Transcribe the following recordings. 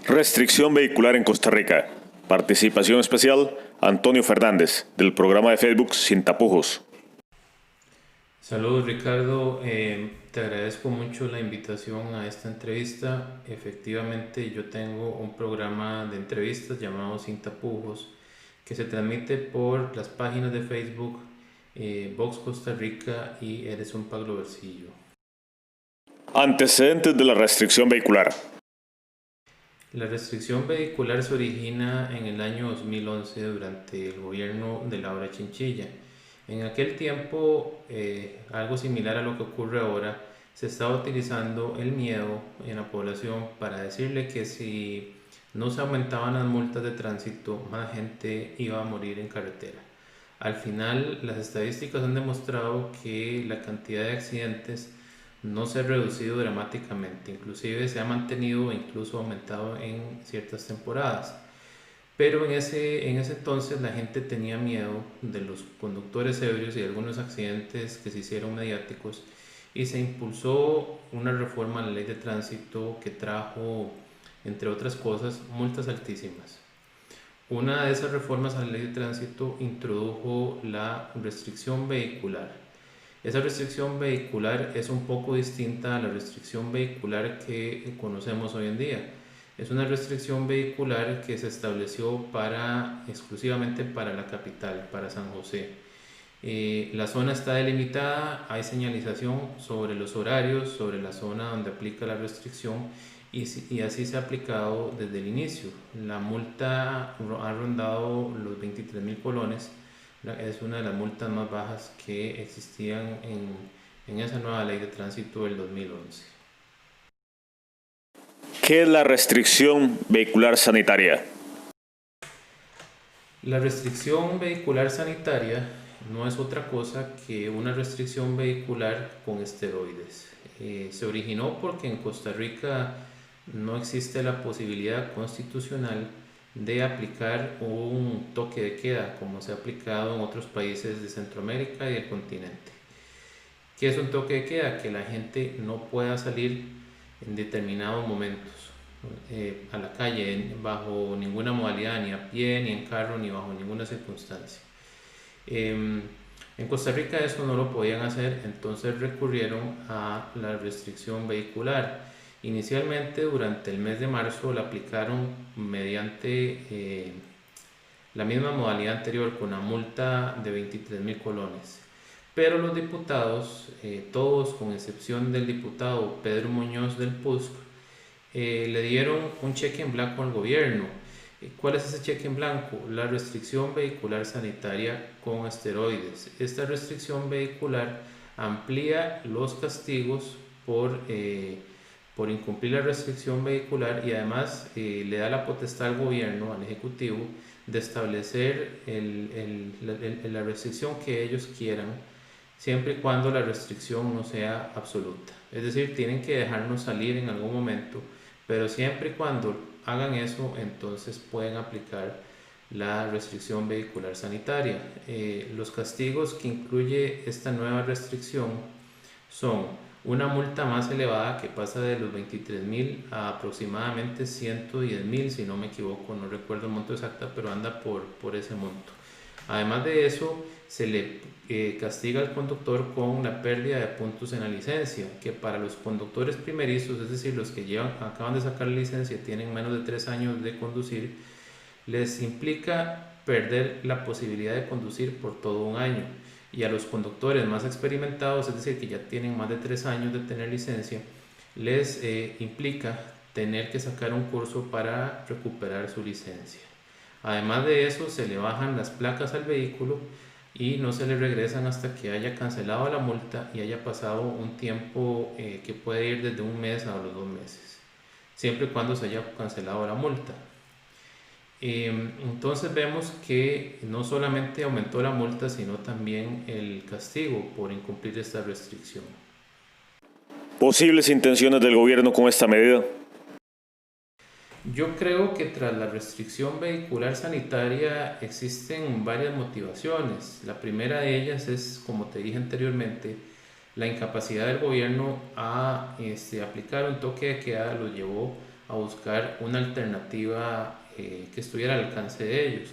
Restricción vehicular en Costa Rica. Participación especial, Antonio Fernández, del programa de Facebook Sin Tapujos. Saludos Ricardo, te agradezco mucho la invitación a esta entrevista. Efectivamente yo tengo un programa de entrevistas llamado Sin Tapujos que se transmite por las páginas de Facebook Vox Costa Rica y Eres un Pablo Versillo. Antecedentes de la restricción vehicular. La restricción vehicular se origina en el año 2011 durante el gobierno de Laura Chinchilla. En aquel tiempo, algo similar a lo que ocurre ahora, se estaba utilizando el miedo en la población para decirle que si no se aumentaban las multas de tránsito, más gente iba a morir en carretera. Al final, las estadísticas han demostrado que la cantidad de accidentes no se ha reducido dramáticamente, inclusive se ha mantenido e incluso aumentado en ciertas temporadas. Pero en ese entonces la gente tenía miedo de los conductores ebrios y de algunos accidentes que se hicieron mediáticos y se impulsó una reforma a la ley de tránsito que trajo, entre otras cosas, multas altísimas. Una de esas reformas a la ley de tránsito introdujo la restricción vehicular. Esa restricción vehicular es un poco distinta a la restricción vehicular que conocemos hoy en día. Es una restricción vehicular que se estableció exclusivamente para la capital, para San José. La zona está delimitada, hay señalización sobre los horarios, sobre la zona donde aplica la restricción y así se ha aplicado desde el inicio. La multa ha rondado los 23.000 colones, es una de las multas más bajas que existían en esa nueva ley de tránsito del 2011. ¿Qué es la restricción vehicular sanitaria? La restricción vehicular sanitaria no es otra cosa que una restricción vehicular con esteroides. Se originó porque en Costa Rica no existe la posibilidad constitucional de aplicar un toque de queda como se ha aplicado en otros países de Centroamérica y del continente. ¿Qué es un toque de queda? Que la gente no pueda salir en determinados momentos a la calle bajo ninguna modalidad, ni a pie, ni en carro, ni bajo ninguna circunstancia. En Costa Rica eso no lo podían hacer, entonces recurrieron a la restricción vehicular. Inicialmente durante el mes de marzo la aplicaron mediante la misma modalidad anterior con una multa de 23.000 colones. Pero los diputados, todos con excepción del diputado Pedro Muñoz del PUSC, le dieron un cheque en blanco al gobierno. ¿Cuál es ese cheque en blanco? La restricción vehicular sanitaria con esteroides. Esta restricción vehicular amplía los castigos por incumplir la restricción vehicular y además le da la potestad al gobierno, al ejecutivo, de establecer la restricción que ellos quieran, siempre y cuando la restricción no sea absoluta. Es decir, tienen que dejarnos salir en algún momento, pero siempre y cuando hagan eso, entonces pueden aplicar la restricción vehicular sanitaria. Los castigos que incluye esta nueva restricción son una multa más elevada que pasa de los 23.000 a aproximadamente 110.000, si no me equivoco, no recuerdo el monto exacto, pero anda por ese monto. Además de eso, se le castiga al conductor con la pérdida de puntos en la licencia, que para los conductores primerizos, es decir, los que acaban de sacar la licencia, tienen menos de 3 años de conducir, les implica perder la posibilidad de conducir por todo un año. Y a los conductores más experimentados, es decir, que ya tienen más de 3 años de tener licencia, les implica tener que sacar un curso para recuperar su licencia. Además de eso, se le bajan las placas al vehículo y no se le regresan hasta que haya cancelado la multa y haya pasado un tiempo que puede ir desde un mes a los 2 meses, siempre y cuando se haya cancelado la multa. Entonces vemos que no solamente aumentó la multa, sino también el castigo por incumplir esta restricción. ¿Posibles intenciones del gobierno con esta medida? Yo creo que tras la restricción vehicular sanitaria existen varias motivaciones. La primera de ellas es, como te dije anteriormente, la incapacidad del gobierno a aplicar un toque de queda lo llevó a buscar una alternativa que estuviera al alcance de ellos.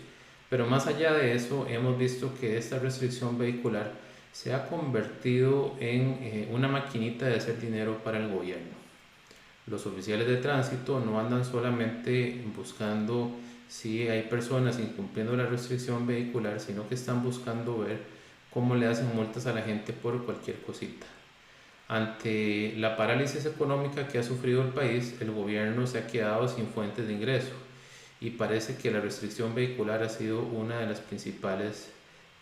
Pero más allá de eso, hemos visto que esta restricción vehicular se ha convertido en una maquinita de hacer dinero para el gobierno. Los oficiales de tránsito no andan solamente buscando si hay personas incumpliendo la restricción vehicular, sino que están buscando ver cómo le hacen multas a la gente por cualquier cosita. Ante la parálisis económica que ha sufrido el país, el gobierno se ha quedado sin fuentes de ingreso y parece que la restricción vehicular ha sido una de las principales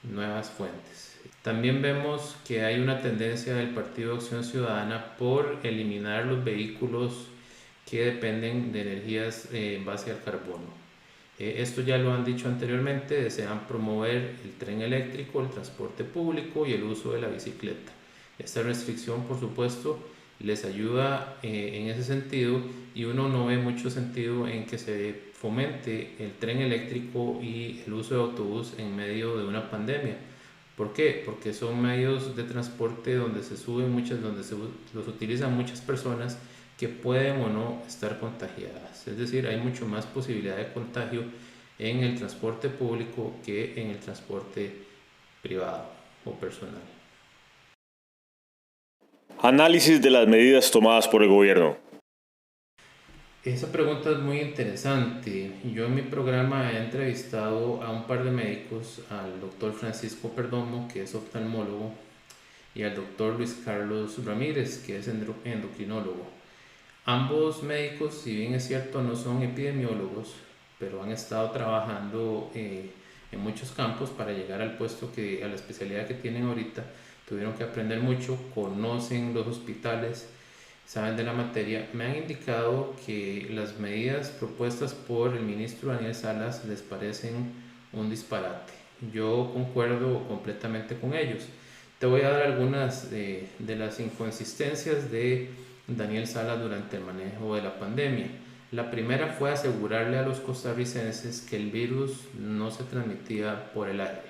nuevas fuentes. También vemos que hay una tendencia del Partido de Acción Ciudadana por eliminar los vehículos que dependen de energías en base al carbono. Esto ya lo han dicho anteriormente, desean promover el tren eléctrico, el transporte público y el uso de la bicicleta. Esta restricción, por supuesto, les ayuda en ese sentido, y uno no ve mucho sentido en que se fomente el tren eléctrico y el uso de autobús en medio de una pandemia. ¿Por qué? Porque son medios de transporte donde los utilizan muchas personas que pueden o no estar contagiadas. Es decir, hay mucho más posibilidad de contagio en el transporte público que en el transporte privado o personal. Análisis de las medidas tomadas por el gobierno. Esa pregunta es muy interesante. Yo en mi programa he entrevistado a un par de médicos, al doctor Francisco Perdomo, que es oftalmólogo, y al doctor Luis Carlos Ramírez, que es endocrinólogo. Ambos médicos, si bien es cierto, no son epidemiólogos, pero han estado trabajando en muchos campos para llegar al puesto a la especialidad que tienen ahorita. Tuvieron que aprender mucho, conocen los hospitales, saben de la materia. Me han indicado que las medidas propuestas por el ministro Daniel Salas les parecen un disparate. Yo concuerdo completamente con ellos. Te voy a dar algunas de las inconsistencias de Daniel Salas durante el manejo de la pandemia. La primera fue asegurarle a los costarricenses que el virus no se transmitía por el aire.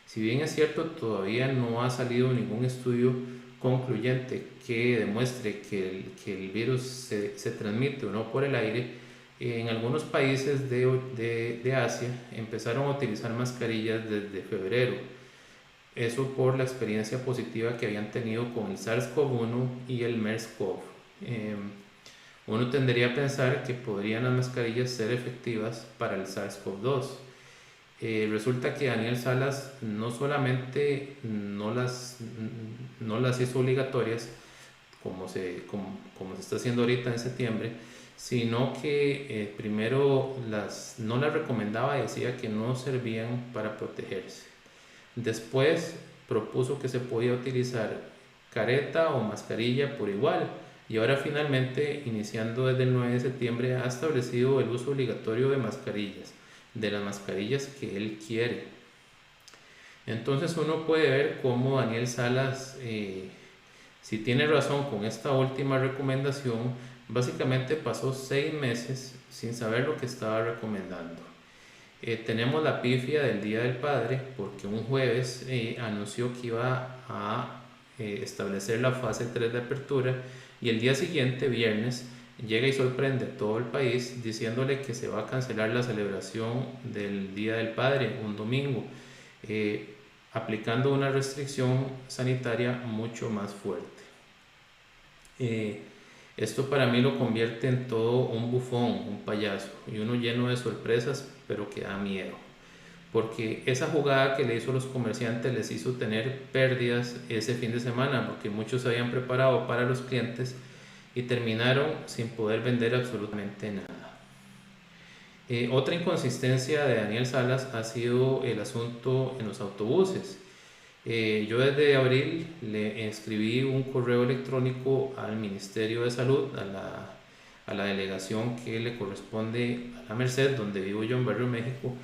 Si bien es cierto, todavía no ha salido ningún estudio concluyente que demuestre que el virus se transmite o no por el aire, en algunos países de Asia empezaron a utilizar mascarillas desde febrero. Eso por la experiencia positiva que habían tenido con el SARS-CoV-1 y el MERS-CoV. Uno tendría a pensar que podrían las mascarillas ser efectivas para el SARS-CoV-2. Resulta que Daniel Salas no solamente no las hizo obligatorias como se está haciendo ahorita en septiembre, sino que primero no las recomendaba y decía que no servían para protegerse. Después propuso que se podía utilizar careta o mascarilla por igual, y ahora finalmente, iniciando desde el 9 de septiembre, ha establecido el uso obligatorio de mascarillas, de las mascarillas que él quiere. Entonces uno puede ver cómo Daniel Salas, si tiene razón con esta última recomendación, básicamente pasó 6 meses sin saber lo que estaba recomendando. Tenemos la pifia del Día del Padre, porque un jueves anunció que iba a establecer la fase 3 de apertura, y el día siguiente, viernes, llega y sorprende a todo el país diciéndole que se va a cancelar la celebración del Día del Padre un domingo, aplicando una restricción sanitaria mucho más fuerte. Esto para mí lo convierte en todo un bufón, un payaso, y uno lleno de sorpresas, pero que da miedo, porque esa jugada que le hizo a los comerciantes les hizo tener pérdidas ese fin de semana, porque muchos se habían preparado para los clientes y terminaron sin poder vender absolutamente nada. Otra inconsistencia de Daniel Salas ha sido el asunto en los autobuses. Yo desde abril le escribí un correo electrónico al Ministerio de Salud, a la delegación que le corresponde a la Merced, donde vivo yo en Barrio México,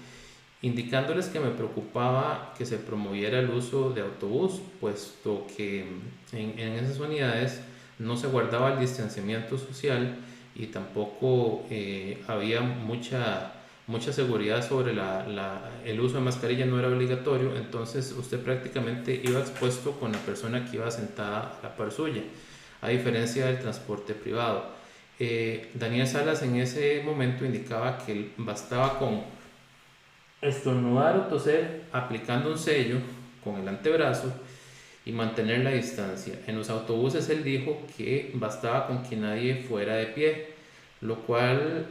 indicándoles que me preocupaba que se promoviera el uso de autobús, puesto que en esas unidades no se guardaba el distanciamiento social y tampoco había mucha seguridad sobre el uso de mascarilla, no era obligatorio. Entonces usted prácticamente iba expuesto con la persona que iba sentada a la par suya, a diferencia del transporte privado. Daniel Salas en ese momento indicaba que bastaba con estornudar o toser aplicando un sello con el antebrazo y mantener la distancia. En los autobuses él dijo que bastaba con que nadie fuera de pie, lo cual,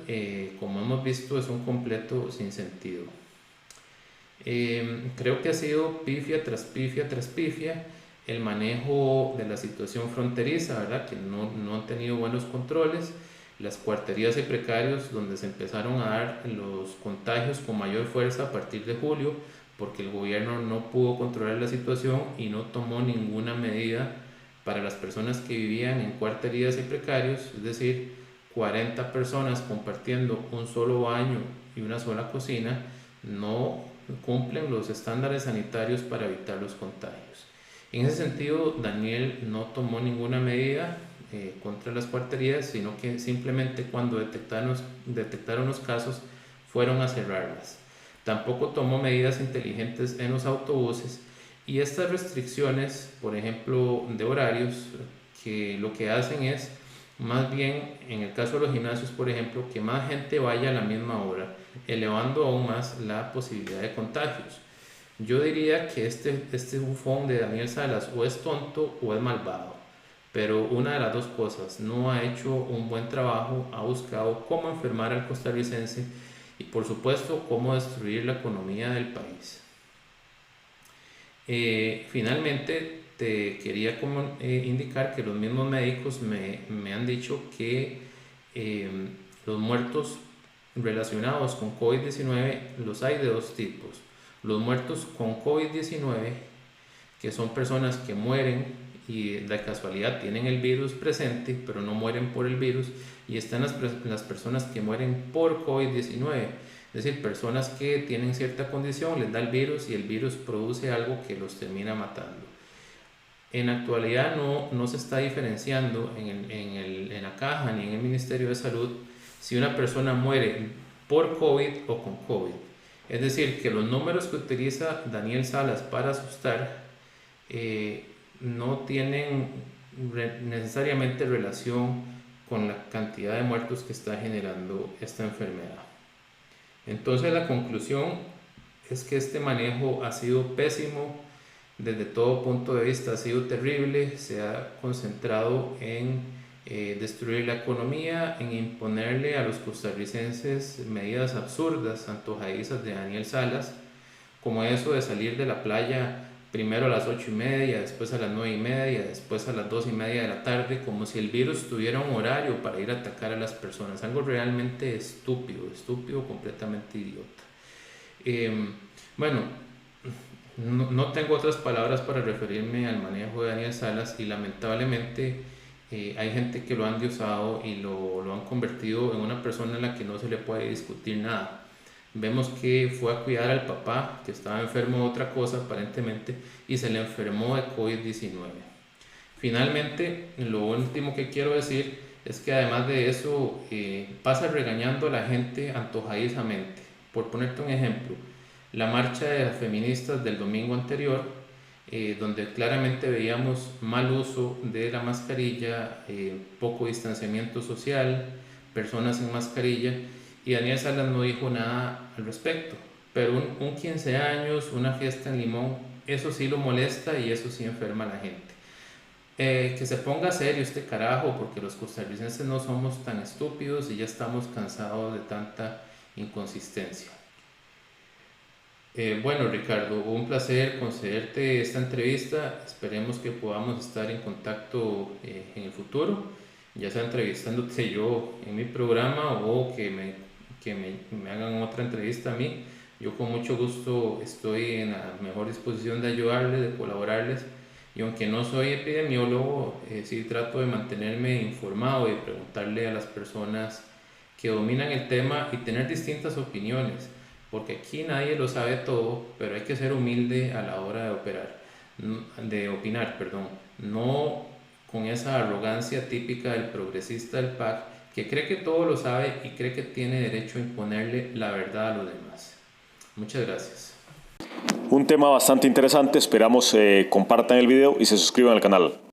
como hemos visto, es un completo sinsentido. Creo que ha sido pifia tras pifia tras pifia el manejo de la situación fronteriza, ¿verdad? Que no han tenido buenos controles, las cuarterías y precarios donde se empezaron a dar los contagios con mayor fuerza a partir de julio, porque el gobierno no pudo controlar la situación y no tomó ninguna medida para las personas que vivían en cuarterías y precarios, es decir, 40 personas compartiendo un solo baño y una sola cocina, no cumplen los estándares sanitarios para evitar los contagios. En ese sentido, Daniel no tomó ninguna medida contra las cuarterías, sino que simplemente cuando detectaron los casos fueron a cerrarlas. Tampoco tomó medidas inteligentes en los autobuses, y estas restricciones, por ejemplo, de horarios, que lo que hacen es, más bien, en el caso de los gimnasios, por ejemplo, que más gente vaya a la misma hora, elevando aún más la posibilidad de contagios. Yo diría que este bufón de Daniel Salas o es tonto o es malvado, pero una de las dos cosas: no ha hecho un buen trabajo, ha buscado cómo enfermar al costarricense y, por supuesto, cómo destruir la economía del país. Finalmente, te quería indicar que los mismos médicos me han dicho que los muertos relacionados con COVID-19 los hay de dos tipos. Los muertos con COVID-19, que son personas que mueren y de casualidad tienen el virus presente, pero no mueren por el virus, y están las personas que mueren por COVID-19, es decir, personas que tienen cierta condición, les da el virus y el virus produce algo que los termina matando. En la actualidad no se está diferenciando en la caja ni en el Ministerio de Salud si una persona muere por COVID o con COVID. Es decir, que los números que utiliza Daniel Salas para asustar no tienen necesariamente relación con la cantidad de muertos que está generando esta enfermedad. Entonces, la conclusión es que este manejo ha sido pésimo desde todo punto de vista, ha sido terrible, se ha concentrado en destruir la economía, en imponerle a los costarricenses medidas absurdas, antojadizas de Daniel Salas, como eso de salir de la playa primero a las 8:30, después a las 9:30, después a las 2:30 de la tarde, como si el virus tuviera un horario para ir a atacar a las personas. Algo realmente estúpido, completamente idiota. Bueno, no tengo otras palabras para referirme al manejo de Daniel Salas, y lamentablemente hay gente que lo han diosado y lo han convertido en una persona en la que no se le puede discutir nada. Vemos que fue a cuidar al papá, que estaba enfermo de otra cosa aparentemente, y se le enfermó de COVID-19. Finalmente, lo último que quiero decir es que además de eso, pasa regañando a la gente antojadizamente. Por ponerte un ejemplo, la marcha de las feministas del domingo anterior, donde claramente veíamos mal uso de la mascarilla, poco distanciamiento social, personas sin mascarilla, y Daniel Salas no dijo nada al respecto. Pero un 15 años, una fiesta en Limón, eso sí lo molesta y eso sí enferma a la gente. Que se ponga serio este carajo, porque los costarricenses no somos tan estúpidos y ya estamos cansados de tanta inconsistencia. Bueno, Ricardo, un placer concederte esta entrevista. Esperemos que podamos estar en contacto en el futuro, ya sea entrevistándote yo en mi programa o que me hagan otra entrevista a mí. Yo con mucho gusto estoy en la mejor disposición de ayudarles, de colaborarles, y aunque no soy epidemiólogo, sí trato de mantenerme informado y de preguntarle a las personas que dominan el tema y tener distintas opiniones, porque aquí nadie lo sabe todo, pero hay que ser humilde a la hora de opinar, no con esa arrogancia típica del progresista del PAC, que cree que todo lo sabe y cree que tiene derecho a imponerle la verdad a los demás. Muchas gracias. Un tema bastante interesante, esperamos compartan el video y se suscriban al canal.